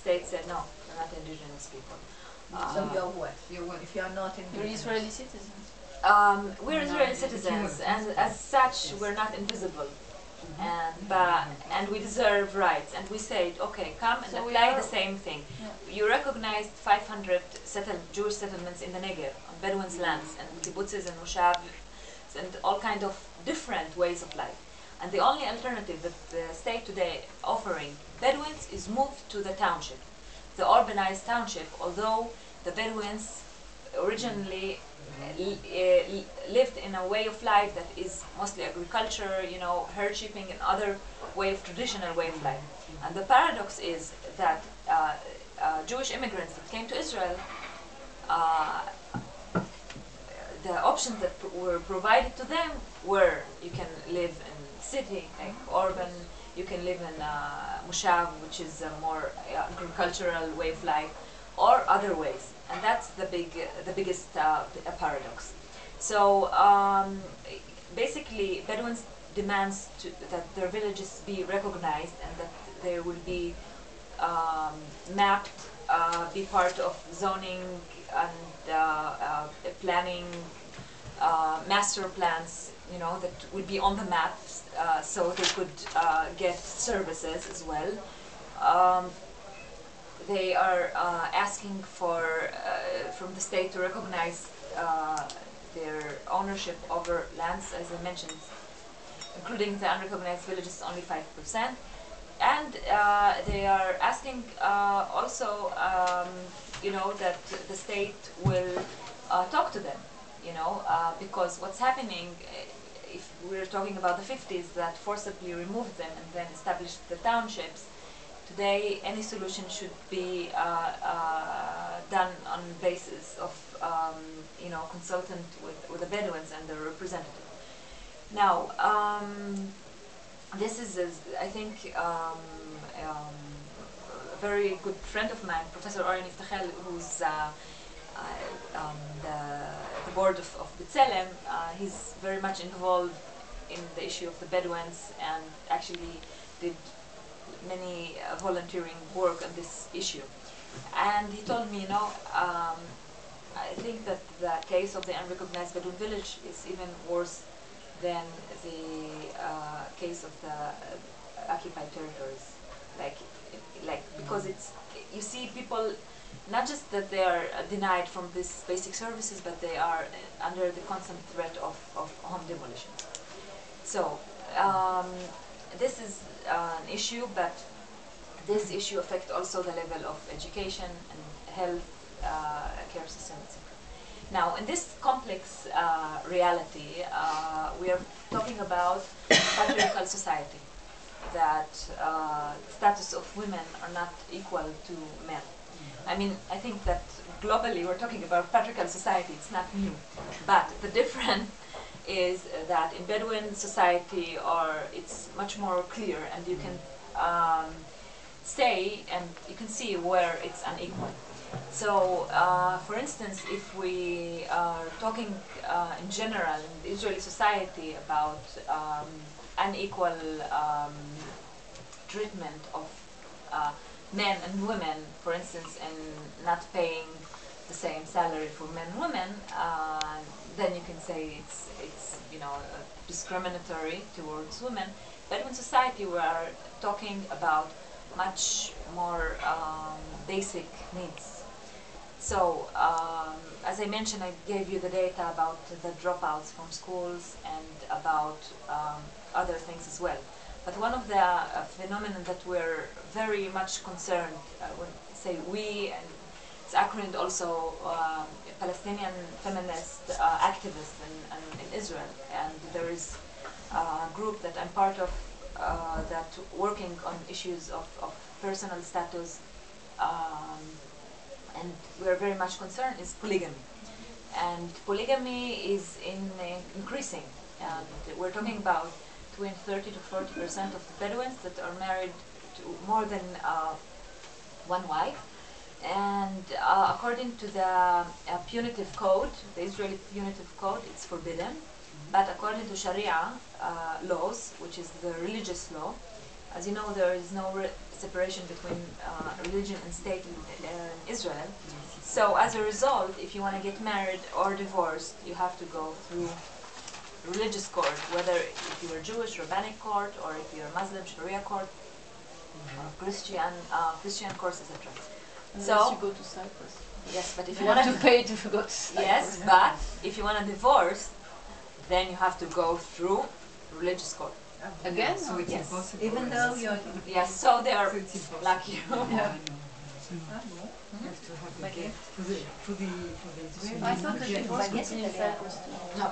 state said, no, you're not indigenous people. So you're what? You're what? If you're not You're indigenous. Israeli citizens. We're Israeli citizens, and as such, we're not invisible. And we deserve rights, and we said, okay, come and So we apply are- the same thing. Yeah. You recognized 500 Jewish settlements in the Negev, on Bedouins' lands, and kibbutzes and moshavs, and all kind of different ways of life. And the only alternative that the state today offering Bedouins is move to the township, the urbanized township, although the Bedouins originally lived in a way of life that is mostly agriculture, you know, herd shipping and other traditional way of life. And the paradox is that Jewish immigrants that came to Israel, the options that were provided to them were you can live in city, like urban, you can live in moshav, which is a more agricultural way of life, or other ways. And that's the biggest paradox. So basically, Bedouins demands that their villages be recognized and that they will be mapped, be part of zoning and planning, master plans, you know, that will be on the maps, so they could get services as well. They are asking for from the state to recognize their ownership over lands, as I mentioned, including the unrecognized villages, only 5%. And they are asking also, you know, that the state will talk to them, you know, because what's happening, if we're talking about the 50s, that forcibly removed them and then established the townships. Today, any solution should be done on basis of, you know, consultant with the Bedouins and their representative. Now, this is, I think, a very good friend of mine, Professor Oren Iftachel, who's the board of B'Tselem. He's very much involved in the issue of the Bedouins and actually did many volunteering work on this issue. And he told me, you know, I think that the case of the unrecognized Bedouin village is even worse than the case of the occupied territories. Like because it's, you see people, not just that they are denied from these basic services, but they are under the constant threat of home demolition. So this is an issue, but this issue affects also the level of education and health care system, etc. Now, in this complex reality, we are talking about patriarchal society, that status of women are not equal to men. I mean, I think that globally we're talking about patriarchal society, it's not new. But the difference is that in Bedouin society, it's much more clear, and you can say and you can see where it's unequal. So, for instance, if we are talking in general in the Israeli society about unequal treatment of men and women, for instance, in not paying the same salary for men and women, then you can say it's you know discriminatory towards women. But in society, we are talking about much more basic needs. So, as I mentioned, I gave you the data about the dropouts from schools and about other things as well. But one of the phenomena that we're very much concerned, when I say we, and it's acronym also Palestinian feminist activists in Israel, and there is a group that I'm part of that working on issues of personal status, and we're very much concerned is polygamy. And polygamy is increasing, and we're talking about between 30 to 40% of the Bedouins that are married to more than one wife. And according to the punitive code, the Israeli punitive code, it's forbidden. But according to Sharia laws, which is the religious law, as you know, there is no separation between religion and state in Israel. So as a result, if you want to get married or divorced, you have to go through religious court, whether if you are Jewish, rabbinic court, or if you are Muslim, Sharia court, Christian courts, etc. Unless you go to Cyprus. Yes, but if You you want have to pay to go to Cyprus. yes, but if you want to divorce, then you have to go through religious court. Again? So it's Yes. impossible. Even though you're Yes, so they are So it's impossible. like you. Yeah. You have to have a gift for the Israeli. I thought the divorce was in Baguette Cyprus too. No,